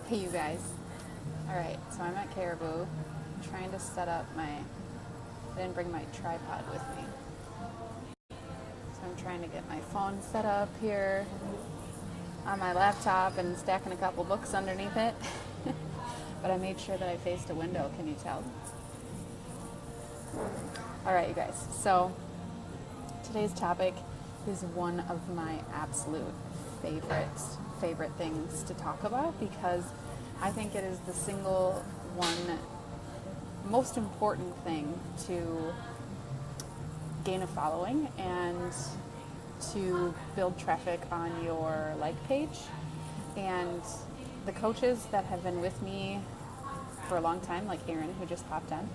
Hey you guys. Alright, so I'm at Caribou trying to set up I didn't bring my tripod with me. So I'm trying to get my phone set up here on my laptop and stacking a couple books underneath it. But I made sure that I faced a window, can you tell? Alright, you guys. So today's topic is one of my absolute favorite things to talk about because I think it is the single one most important thing to gain a following and to build traffic on your like page. And the coaches that have been with me for a long time, like Aaron, who just popped on,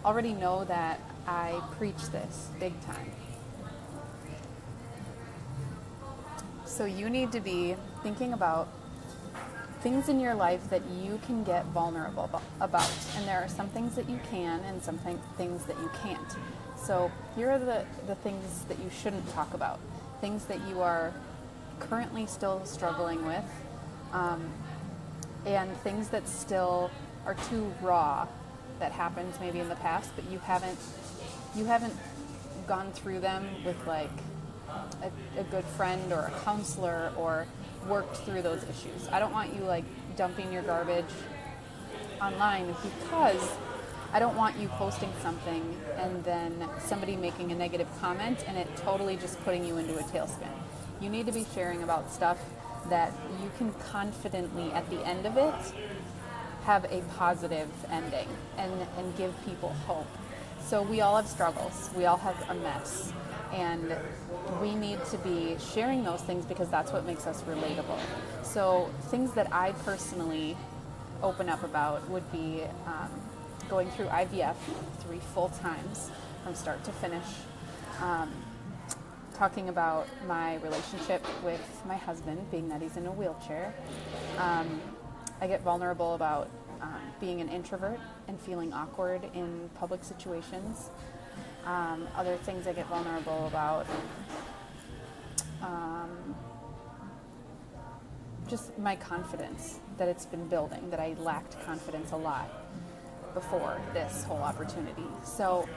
already know that I preach this big time. So you need to be thinking about things in your life that you can get vulnerable about. And there are some things that you can and some things that you can't. So here are the things that you shouldn't talk about. Things that you are currently still struggling with, and things that still are too raw that happened maybe in the past, but you haven't gone through them with like a good friend or a counselor or worked through those issues. I don't want you like dumping your garbage online because I don't want you posting something and then somebody making a negative comment and it totally just putting you into a tailspin. You need to be sharing about stuff that you can confidently at the end of it have a positive ending and give people hope. So we all have struggles. We all have a mess. And we need to be sharing those things because that's what makes us relatable. So things that I personally open up about would be going through IVF 3 full times from start to finish, talking about my relationship with my husband, being that he's in a wheelchair. I get vulnerable about being an introvert and feeling awkward in public situations. Other things I get vulnerable about, just my confidence, that it's been building, that I lacked confidence a lot before this whole opportunity. So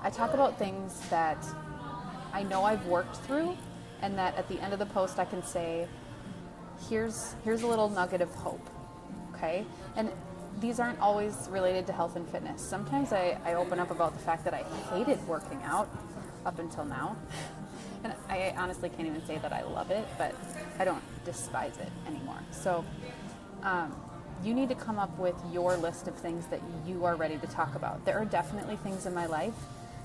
I talk about things that I know I've worked through and that at the end of the post I can say, here's a little nugget of hope, okay? And these aren't always related to health and fitness. Sometimes I open up about the fact that I hated working out up until now. And I honestly can't even say that I love it, but I don't despise it anymore. So you need to come up with your list of things that you are ready to talk about. There are definitely things in my life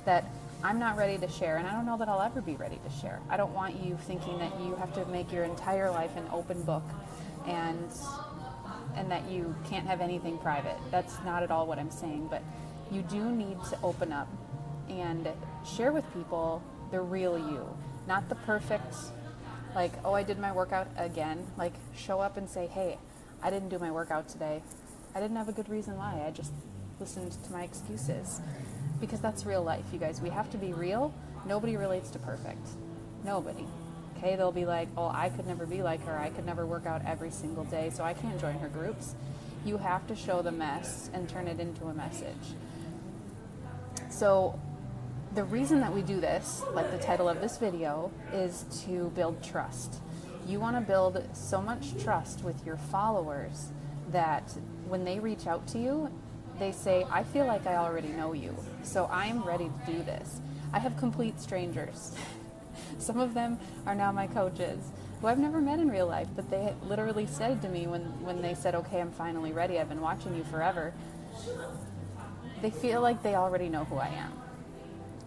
that I'm not ready to share, and I don't know that I'll ever be ready to share. I don't want you thinking that you have to make your entire life an open book and that you can't have anything private. That's not at all what I'm saying, but you do need to open up and share with people the real you, not the perfect, like, oh, I did my workout again. Like, show up and say, hey, I didn't do my workout today. I didn't have a good reason why. I just listened to my excuses. Because that's real life, you guys. We have to be real. Nobody relates to perfect. Nobody. Okay, they'll be like, oh, I could never be like her. I could never work out every single day, so I can't join her groups. You have to show the mess and turn it into a message. So the reason that we do this, like the title of this video, is to build trust. You want to build so much trust with your followers that when they reach out to you, they say, I feel like I already know you, so I'm ready to do this. I have complete strangers. Some of them are now my coaches, who I've never met in real life, but they literally said to me when they said, okay, I'm finally ready, I've been watching you forever, they feel like they already know who I am.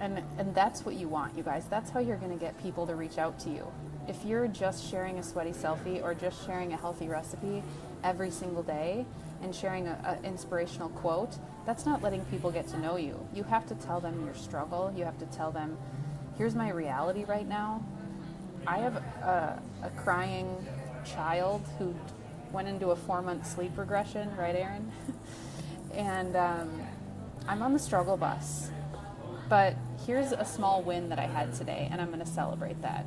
And that's what you want, you guys. That's how you're going to get people to reach out to you. If you're just sharing a sweaty selfie or just sharing a healthy recipe every single day and sharing an inspirational quote, that's not letting people get to know you. You have to tell them your struggle. You have to tell them, here's my reality right now. I have a crying child who went into a 4-month sleep regression, right, Aaron? And I'm on the struggle bus. But here's a small win that I had today, and I'm going to celebrate that.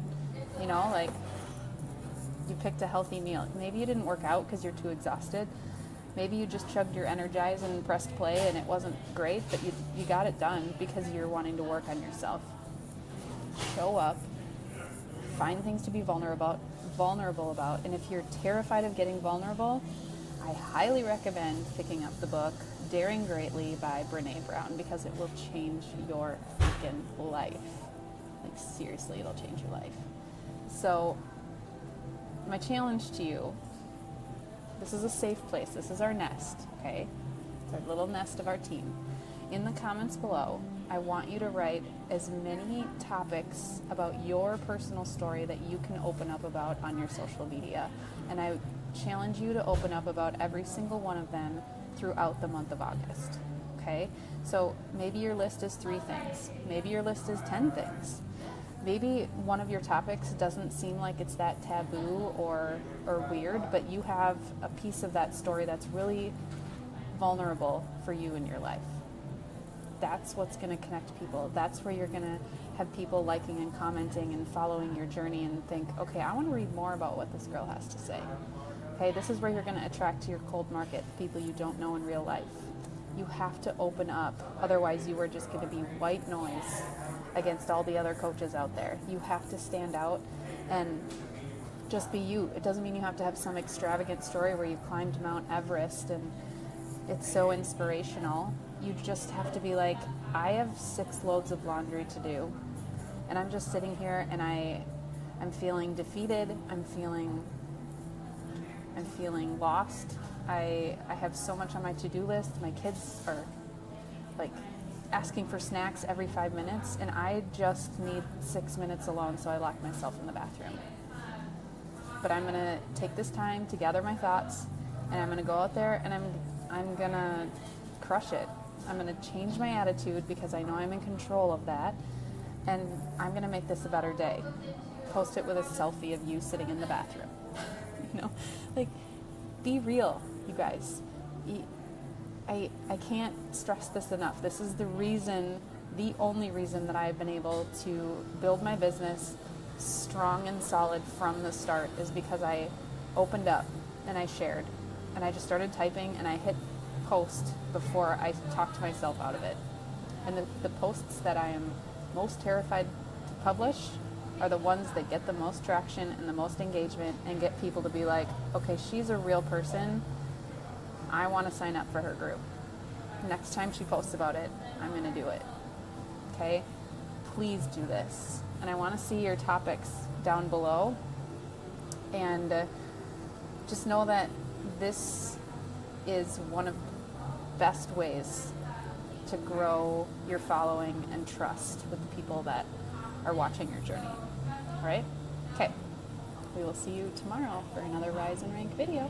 You know, like, you picked a healthy meal. Maybe you didn't work out because you're too exhausted, Maybe you just chugged your Energize and pressed play and it wasn't great, but you got it done because you're wanting to work on yourself. Show up, find things to be vulnerable about, and if you're terrified of getting vulnerable, I highly recommend picking up the book Daring Greatly by Brené Brown, because it will change your freaking life. Like, seriously, it'll change your life. So, my challenge to you, this is a safe place. This is our nest, okay? It's our little nest of our team. In the comments below, I want you to write as many topics about your personal story that you can open up about on your social media. And I challenge you to open up about every single one of them throughout the month of August, okay? So maybe your list is 3 things. Maybe your list is 10 things. Maybe one of your topics doesn't seem like it's that taboo or weird, but you have a piece of that story that's really vulnerable for you in your life. That's what's going to connect people. That's where you're going to have people liking and commenting and following your journey and think, okay, I want to read more about what this girl has to say. Okay, this is where you're going to attract to your cold market people you don't know in real life. You have to open up. Otherwise, you are just going to be white noise against all the other coaches out there. You have to stand out and just be you. It doesn't mean you have to have some extravagant story where you climbed Mount Everest and it's so inspirational. You just have to be like, I have 6 loads of laundry to do, and I'm just sitting here and I'm feeling defeated. I'm feeling lost. I have so much on my to-do list. My kids are like asking for snacks every 5 minutes, and I just need 6 minutes alone, so I lock myself in the bathroom. But I'm gonna take this time to gather my thoughts, and I'm gonna go out there and I'm gonna crush it. I'm going to change my attitude because I know I'm in control of that, and I'm going to make this a better day. Post it with a selfie of you sitting in the bathroom. You know, like, be real, you guys. I can't stress this enough. This is the only reason that I've been able to build my business strong and solid from the start, is because I opened up and I shared, and I just started typing and I hit post before I talk to myself out of it. And the posts that I am most terrified to publish are the ones that get the most traction and the most engagement and get people to be like, okay, she's a real person. I want to sign up for her group. Next time she posts about it, I'm going to do it. Okay? Please do this. And I want to see your topics down below. And just know that this is one of best ways to grow your following and trust with the people that are watching your journey. All right? Okay. We will see you tomorrow for another Rise and Rank video.